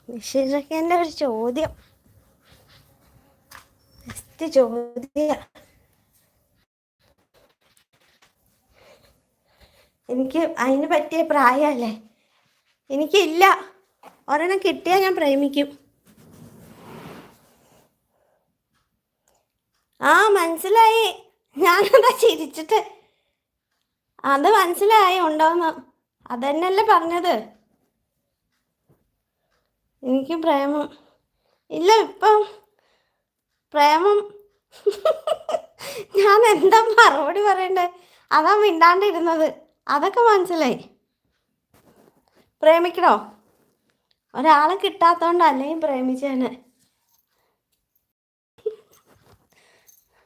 നിഷിഷക്കേൻ്റെ ഒരു ചോദ്യം, ബെസ്റ്റ് ചോദ്യ. എനിക്ക് അതിന് പറ്റിയ പ്രായമല്ലേ? എനിക്കില്ല. ഒരെണ്ണം കിട്ടിയാൽ ഞാൻ പ്രേമിക്കും. ആ മനസ്സിലായി. ഞാനതാ ചിരിച്ചിട്ട്. അത് മനസ്സിലായി ഉണ്ടോന്ന്. അതന്നെയല്ലേ പറഞ്ഞത്. എനിക്ക് പ്രേമം ഇല്ല ഇപ്പം. പ്രേമം ഞാൻ എന്താ മറുപടി പറയണ്ടേ? അതാ മിണ്ടാണ്ടിരുന്നത്. അതൊക്കെ മനസ്സിലായി. പ്രേമിക്കണോ? ഒരാളെ കിട്ടാത്തോണ്ട് അല്ലെങ്കിൽ പ്രേമിച്ചേനെ.